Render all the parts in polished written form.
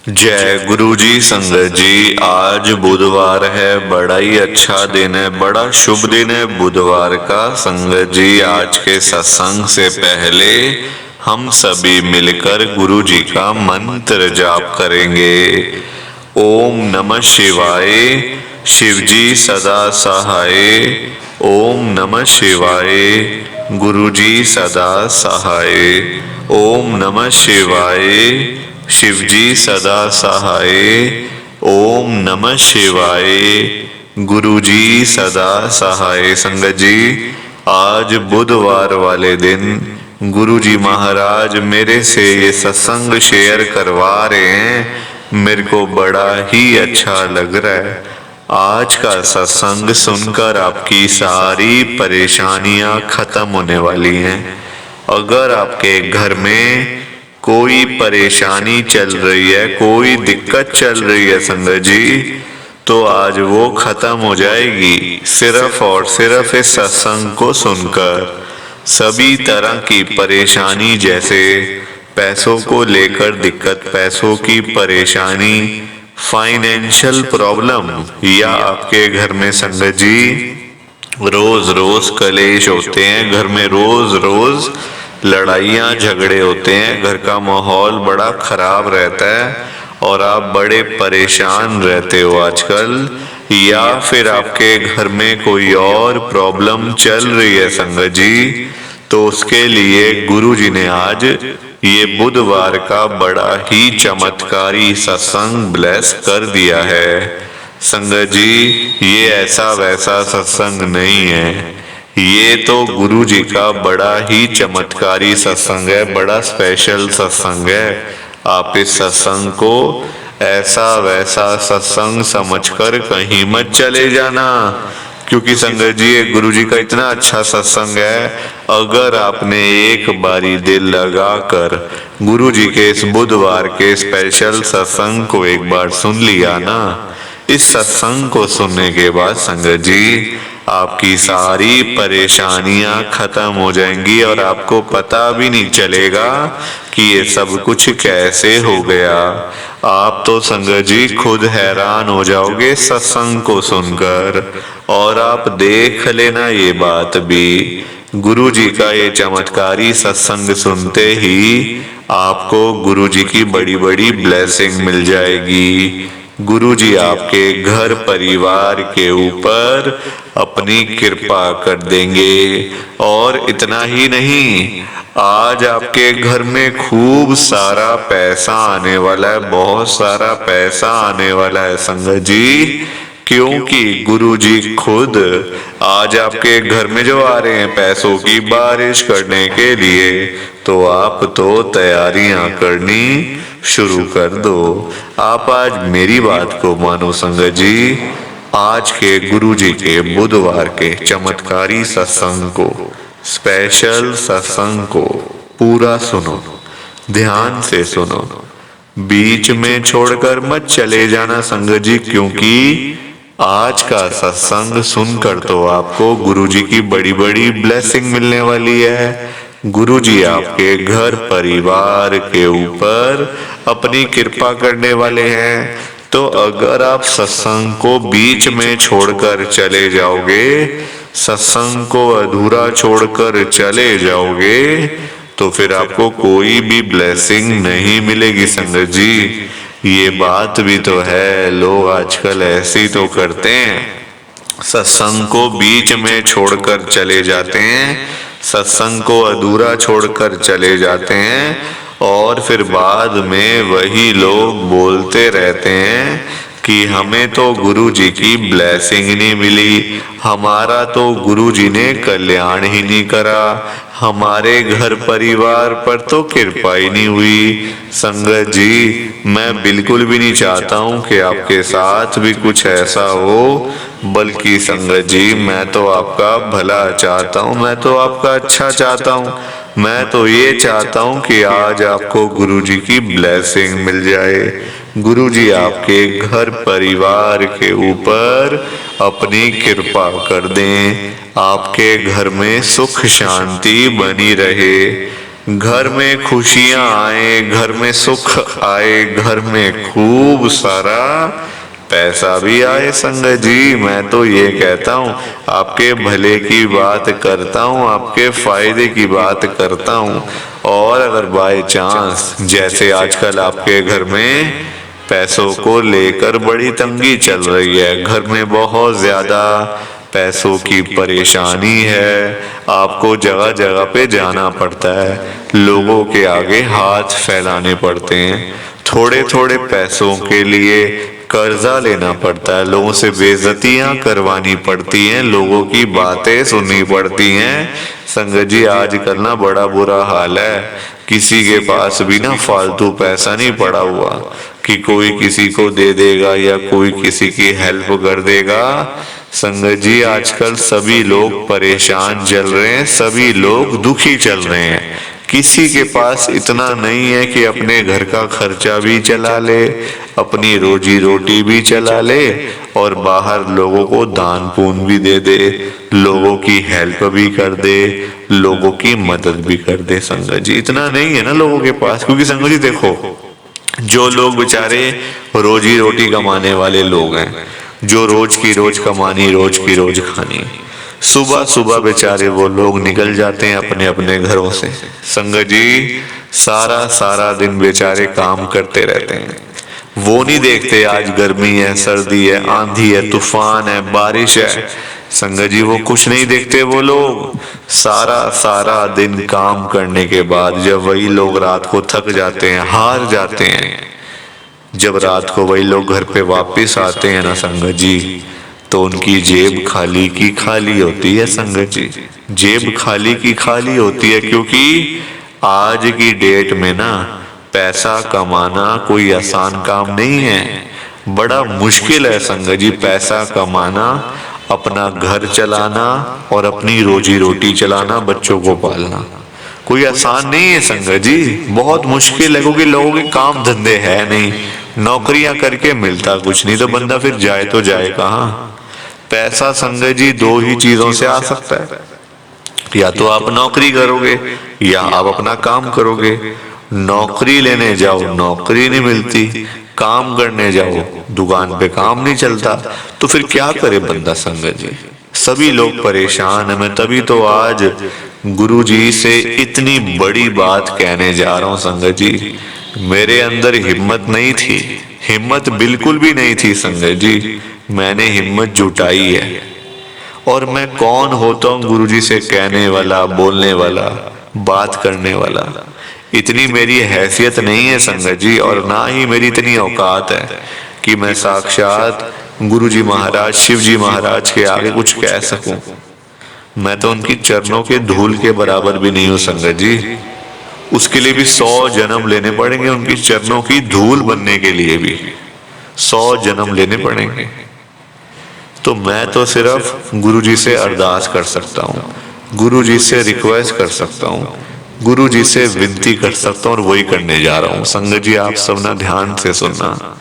जय गुरु जी। संगत जी, आज बुधवार है, बड़ा ही अच्छा दिन है, बड़ा शुभ दिन है बुधवार का। संगत जी, आज के सत्संग से पहले हम सभी मिलकर गुरु जी का मंत्र जाप करेंगे। ओम नमः शिवाय। शिव जी सदा सहाय। ओम नमः शिवाय। गुरु जी सदा सहाय। ओम नमः शिवाय। शिव जी सदा सहाय। ओम नमः शिवाय। गुरु जी सदा सहाय। संगत जी, आज बुधवार वाले दिन गुरु जी महाराज मेरे से ये सत्संग शेयर करवा रहे हैं। मेरे को बड़ा ही अच्छा लग रहा है। आज का सत्संग सुनकर आपकी सारी परेशानियां खत्म होने वाली हैं। अगर आपके घर में कोई परेशानी चल रही है, कोई दिक्कत चल रही है संगत जी, तो आज वो खत्म हो जाएगी सिर्फ और सिर्फ इस सत्संग को सुनकर। सभी तरह की परेशानी, जैसे पैसों को लेकर दिक्कत, पैसों की परेशानी, फाइनेंशियल प्रॉब्लम, या आपके घर में संगत जी रोज रोज कलेश होते हैं, घर में रोज रोज लड़ाइयाँ झगड़े होते हैं, घर का माहौल बड़ा खराब रहता है और आप बड़े परेशान रहते हो आजकल, या फिर आपके घर में कोई और प्रॉब्लम चल रही है संगत जी, तो उसके लिए गुरु जी ने आज ये बुधवार का बड़ा ही चमत्कारी सत्संग ब्लेस कर दिया है। संगत जी, ये ऐसा वैसा सत्संग नहीं है, ये तो गुरु जी का बड़ा ही चमत्कारी सत्संग है, बड़ा स्पेशल सत्संग है। आप इस सत्संग को ऐसा वैसा सत्संग समझकर कहीं मत चले जाना, क्योंकि संगत जी ये गुरु जी का इतना अच्छा सत्संग है। अगर आपने एक बारी दिल लगाकर गुरु जी के इस बुधवार के स्पेशल सत्संग को एक बार सुन लिया ना, इस सत्संग को सुनने के बाद संगत जी आपकी सारी परेशानियां खत्म हो जाएंगी और आपको पता भी नहीं चलेगा कि ये सब कुछ कैसे हो गया। आप तो संगत जी खुद हैरान हो जाओगे सत्संग को सुनकर। और आप देख लेना ये बात भी, गुरु जी का ये चमत्कारी सत्संग सुनते ही आपको गुरु जी की बड़ी बड़ी ब्लेसिंग मिल जाएगी। गुरु जी आपके घर परिवार के ऊपर अपनी कृपा कर देंगे। और इतना ही नहीं, आज आपके घर में खूब सारा पैसा आने वाला है, बहुत सारा पैसा आने वाला है संगत जी, क्योंकि गुरु जी खुद आज आपके घर में जो आ रहे हैं पैसों की बारिश करने के लिए, तो आप तो तैयारियां करनी शुरू कर दो। आप आज मेरी बात को मानो संगत जी, आज के गुरु जी के बुधवार के चमत्कारी सत्संग को, स्पेशल सत्संग को पूरा सुनो, ध्यान से सुनो, बीच में छोड़कर मत चले जाना संगत जी, क्योंकि आज का सत्संग सुनकर तो आपको गुरु जी की बड़ी बड़ी ब्लेसिंग मिलने वाली है। गुरु जी आपके घर परिवार के ऊपर अपनी कृपा करने वाले हैं। तो अगर आप सत्संग को बीच में छोड़कर चले जाओगे, सत्संग को अधूरा छोड़कर चले जाओगे, तो फिर आपको कोई भी ब्लेसिंग नहीं मिलेगी संगत जी। ये बात भी तो है, लोग आजकल ऐसे ही तो करते हैं, सत्संग को बीच में छोड़कर चले जाते हैं, सत्संग को अधूरा छोड़कर चले जाते हैं, और फिर बाद में वही लोग बोलते रहते हैं कि हमें तो गुरु जी की ब्लेसिंग नहीं मिली, हमारा तो गुरु जी ने कल्याण ही नहीं करा, हमारे घर परिवार पर तो कृपा ही नहीं हुई। संगत जी, मैं बिल्कुल भी नहीं चाहता हूँ कि आपके साथ भी कुछ ऐसा हो, बल्कि संगत जी मैं तो आपका भला चाहता हूँ, मैं तो आपका अच्छा चाहता हूँ। मैं तो ये चाहता हूँ कि आज आपको गुरु जी की ब्लेसिंग मिल जाए, गुरु जी आपके घर परिवार के ऊपर अपनी कृपा कर दें, आपके घर में सुख शांति बनी रहे। घर में खुशियां आए, घर में सुख आए, घर में खूब सारा पैसा भी आए संगत जी। मैं तो ये कहता हूँ, आपके भले की बात करता हूँ, आपके फायदे की बात करता हूँ। और अगर बाय चांस जैसे आजकल आपके घर में पैसों को लेकर बड़ी तंगी चल रही है, घर में बहुत ज्यादा पैसों की परेशानी है, आपको जगह जगह पे जाना पड़ता है, लोगों के आगे हाथ फैलाने पड़ते हैं, थोड़े थोड़े पैसों के लिए कर्जा लेना पड़ता है, लोगों से बेइज्जतियां करवानी पड़ती हैं, लोगों की बातें सुननी पड़ती हैं। संगत जी आजकल ना बड़ा बुरा हाल है, किसी के पास भी ना फालतू पैसा नहीं पड़ा हुआ कि कोई किसी को दे देगा या कोई किसी की हेल्प कर देगा। संगत जी आजकल सभी लोग परेशान चल रहे हैं, सभी लोग दुखी चल रहे हैं। किसी के पास इतना नहीं है कि अपने घर का खर्चा भी चला ले, अपनी रोजी रोटी भी चला ले और बाहर लोगों को दान पुण्य भी दे दे, लोगों की हेल्प भी कर दे, लोगों की मदद भी कर दे। संगत जी इतना नहीं है ना लोगों के पास, क्योंकि संगत जी देखो, जो लोग बेचारे रोजी रोटी कमाने वाले लोग हैं, जो रोज की रोज कमानी रोज की रोज खानी, सुबह सुबह बेचारे वो लोग निकल जाते हैं अपने अपने घरों से। संगत जी सारा सारा दिन बेचारे काम करते रहते हैं, वो नहीं देखते आज गर्मी है, सर्दी है, आंधी है, तूफान है, बारिश है। संगत जी वो कुछ नहीं देखते, वो लोग सारा सारा दिन काम करने के बाद जब वही लोग रात को थक जाते हैं, हार जाते हैं, जब रात को वही लोग घर पे वापस आते हैं ना संगत जी, तो उनकी जेब खाली की खाली होती है। संगत जी जेब खाली की खाली होती है, क्योंकि आज की डेट में ना पैसा कमाना कोई आसान काम नहीं है, बड़ा मुश्किल है संगत जी पैसा कमाना, अपना घर चलाना और अपनी रोजी रोटी चलाना, बच्चों को पालना कोई आसान नहीं है संगत जी, बहुत मुश्किल है, क्योंकि लोगों के काम धंधे है नहीं, नौकरियां करके मिलता कुछ नहीं, तो बंदा फिर जाए तो जाए कहाँ। पैसा संगत जी दो ही चीजों से आ सकता है, या तो आप नौकरी करोगे या आप अपना काम करोगे। नौकरी लेने जाओ नौकरी नहीं मिलती, काम करने जाओ दुकान पे काम नहीं चलता, तो फिर क्या करे बंदा। संगत जी सभी लोग परेशान है। मैं तभी तो आज गुरु जी से इतनी बड़ी बात कहने जा रहा हूँ संगत जी। मेरे अंदर हिम्मत नहीं थी, हिम्मत बिल्कुल भी नहीं थी संगत जी, मैंने हिम्मत जुटाई है। और मैं कौन होता हूँ गुरु जी से कहने वाला, बोलने वाला, बात करने वाला, इतनी मेरी हैसियत नहीं है संगत जी, और ना ही मेरी इतनी औकात है कि मैं साक्षात गुरु जी महाराज, शिव जी महाराज के आगे कुछ कह सकूं। मैं तो उनकी चरणों के धूल के बराबर भी नहीं हूं संगत जी, उसके लिए भी 100 जन्म लेने पड़ेंगे, उनकी चरणों की धूल बनने के लिए भी 100 जन्म लेने पड़ेंगे। तो मैं तो सिर्फ गुरु जी से अरदास कर सकता हूँ, गुरु जी से रिक्वेस्ट कर सकता हूँ, गुरु जी से विनती कर सकता हूँ, और वही करने जा रहा हूँ। संगत जी आप सब ना ध्यान से सुनना।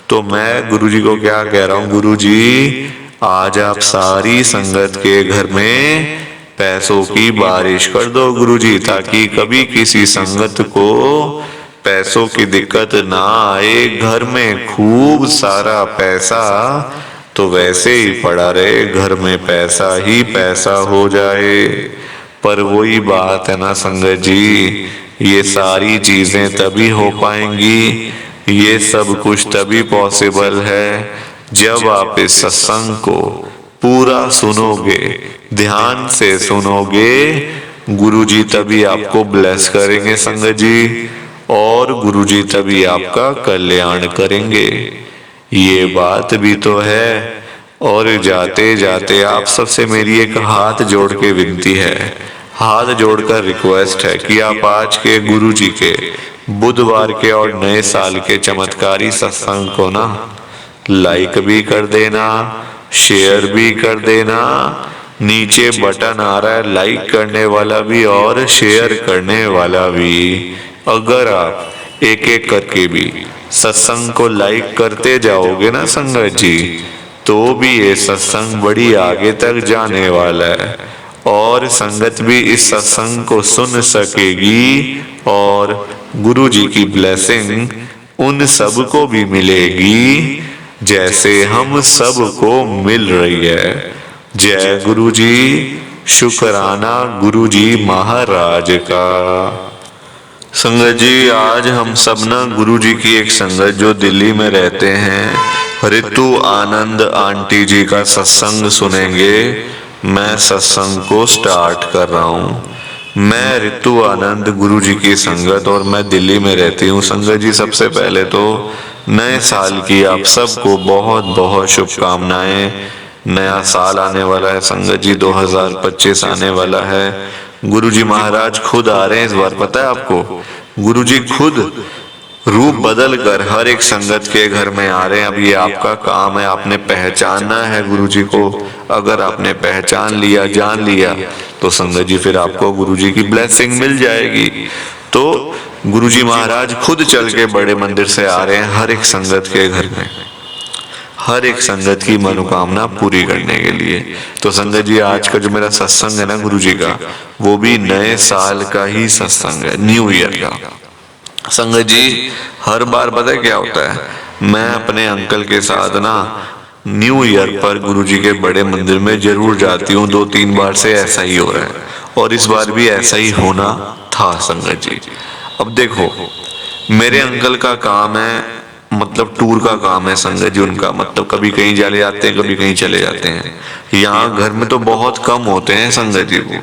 तो मैं गुरु जी को क्या कह रहा हूँ, गुरु जी आज आप सारी संगत के घर में पैसों की बारिश कर दो गुरु जी, ताकि कभी किसी संगत को पैसों की दिक्कत ना आए, घर में खूब सारा पैसा तो वैसे ही पड़ा रहे, घर में पैसा ही पैसा हो जाए। पर वही बात है ना संगत जी, ये सारी चीजें तभी हो पाएंगी, ये सब कुछ तभी पॉसिबल है जब आप इस सत्संग को पूरा सुनोगे, ध्यान से सुनोगे। गुरुजी तभी आपको ब्लेस करेंगे संगत जी, और गुरुजी तभी आपका कल्याण करेंगे। ये बात भी तो है। और जाते जाते आप सबसे मेरी एक हाथ जोड़ के विनती है, हाथ जोड़कर रिक्वेस्ट है कि आप आज के गुरु जी के बुधवार के और नए साल के चमत्कारी सत्संग को ना लाइक भी कर देना, शेयर भी कर देना। नीचे बटन आ रहा है लाइक करने वाला भी और शेयर करने वाला भी। अगर आप एक एक करके भी सत्संग को लाइक करते जाओगे ना संगत जी, तो भी ये सत्संग बड़ी आगे तक जाने वाला है। और संगत भी इस सत्संग को सुन सकेगी और गुरु जी की ब्लेसिंग उन सब को भी मिलेगी जैसे हम सब को मिल रही है। जय गुरु जी। शुक्राना गुरु जी महाराज का। संगत जी, आज हम सब ना गुरु जी की एक संगत जो दिल्ली में रहते हैं, ऋतु आनंद आंटी जी का सत्संग सुनेंगे। मैं सत्संग को स्टार्ट कर रहा हूँ। मैं ऋतु आनंद गुरु जी की संगत और मैं दिल्ली में रहती हूँ। संगत जी, सबसे पहले तो नए साल की आप सबको बहुत बहुत शुभकामनाएं। नया साल आने वाला है संगत जी, 2025 आने वाला है। गुरुजी महाराज खुद आ रहे हैं इस बार, पता है आपको? गुरुजी खुद रूप बदल कर हर एक संगत के घर में आ रहे हैं। अब ये आपका काम है, आपने पहचानना है गुरुजी को। अगर आपने पहचान लिया, जान लिया, तो संगत जी फिर आपको गुरुजी की ब्लेसिंग मिल जाएगी। तो गुरुजी महाराज खुद चल के बड़े मंदिर से आ रहे हैं हर एक संगत के घर में, हर एक संगत की मनोकामना पूरी करने के लिए। तो संगत जी, आज का जो मेरा सत्संग है ना गुरु जी का, वो भी नए साल का ही सत्संग है, न्यू ईयर का। संगत जी, हर बार पता है क्या होता है, मैं अपने अंकल के साथ ना न्यू ईयर पर गुरु जी के बड़े मंदिर में जरूर जाती हूँ। 2-3 बार से ऐसा ही हो रहा है और इस बार भी ऐसा ही होना था संगत जी। अब देखो, मेरे अंकल का काम है, मतलब टूर का काम है संगत जी उनका, मतलब कभी कहीं चले जाते हैं, कभी कहीं चले जाते हैं। यहाँ घर में तो बहुत कम होते हैं संगत जी वो,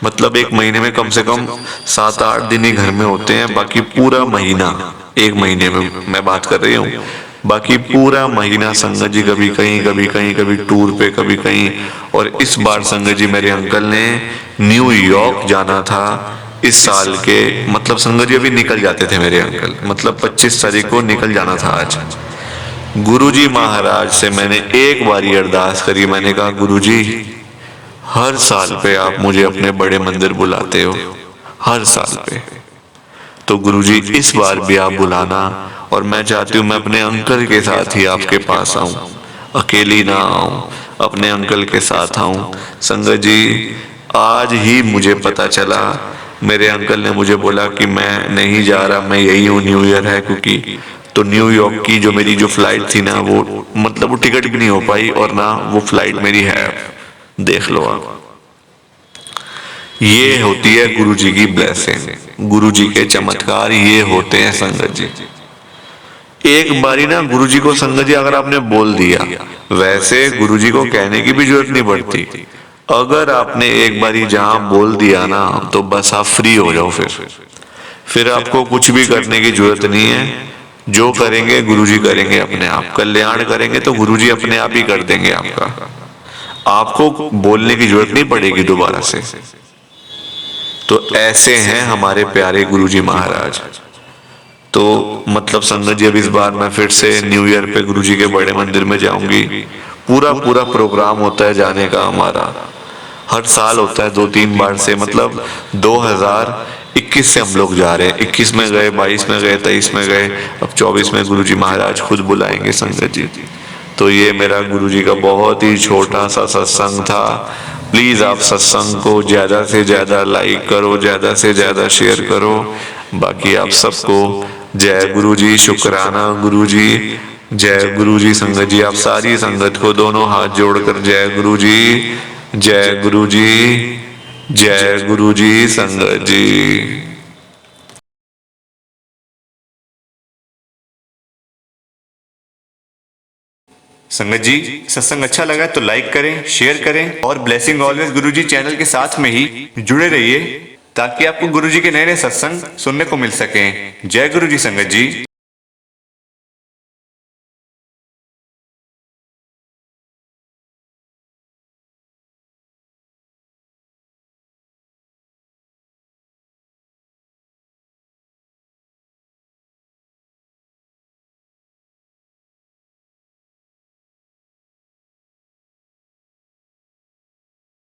मतलब एक महीने में कम से कम 7-8 दिन ही घर में होते हैं। बाकी पूरा महीना, एक महीने में मैं बात कर रही हूँ, बाकी पूरा महीना संगत जी कभी कहीं, कभी कहीं, कभी टूर पे, कभी कहीं। और इस बार संगत जी मेरे अंकल ने न्यूयॉर्क जाना था इस साल के, मतलब संगत जी अभी निकल जाते थे मेरे अंकल, मतलब 25 तारीख को निकल जाना था आज। गुरुजी महाराज से मैंने एक बारी अरदास करी, मैंने कहा गुरुजी, हर साल पे आप मुझे अपने बड़े मंदिर बुलाते हो, हर साल पे, तो गुरुजी इस बार भी आप बुलाना। और मैं चाहती हूँ मैं अपने अंकल के साथ ही आपके पास आऊं, अकेली ना आऊं, अपने अंकल के साथ आऊं। संगत जी, आज ही मुझे पता चला, मेरे अंकल ने मुझे बोला कि मैं नहीं जा रहा, मैं यही हूँ, न्यू ईयर है क्योंकि। तो न्यूयॉर्क की जो मेरी जो फ्लाइट थी ना, वो मतलब वो टिकट भी नहीं हो पाई और ना वो फ्लाइट मेरी है। देख लो आप, ये होती है गुरुजी की ब्लेसिंग, गुरुजी के चमत्कार ये होते हैं संगत जी। एक बारी ना गुरुजी को संगत जी अगर आपने बोल दिया, वैसे गुरुजी को कहने की भी जरूरत नहीं पड़ती। अगर आपने एक बारी जहां बोल दिया ना, तो बस आप फ्री हो जाओ। फिर आपको कुछ भी करने की जरूरत नहीं है। जो करेंगे गुरुजी करेंगे, अपने आप कल्याण करेंगे तो गुरुजी अपने आप ही कर देंगे आपका। आपको बोलने की जरूरत नहीं पड़ेगी दोबारा से। तो ऐसे हैं हमारे प्यारे गुरुजी महाराज। तो मतलब संगत जी, अब इस बार मैं फिर से न्यू ईयर पे गुरुजी के बड़े मंदिर में जाऊंगी। पूरा पूरा प्रोग्राम होता है जाने का हमारा, हर साल होता है 2-3 बार से, मतलब 2021 से हम लोग जा रहे हैं। 21 में गए, 22 में गए, 23 में गए, अब 24 में गुरुजी महाराज खुद बुलाएंगे संगत जी। तो ये मेरा गुरुजी का बहुत ही छोटा सा सत्संग था। प्लीज आप सत्संग को ज्यादा से ज्यादा लाइक करो, ज्यादा से ज्यादा शेयर करो। बाकी आप सबको जय गुरुजी, शुक्राना गुरुजी, जय गुरुजी। संगत जी, आप सारी संगत को दोनों हाथ जोड़कर जय गुरुजी, जय गुरुजी, जय गुरुजी संगत जी। संगत जी, सत्संग अच्छा लगा तो लाइक करें, शेयर करें और ब्लेसिंग ऑलवेज गुरुजी चैनल के साथ में ही जुड़े रहिए, ताकि आपको गुरुजी के नए नए सत्संग सुनने को मिल सकें। जय गुरुजी संगत जी।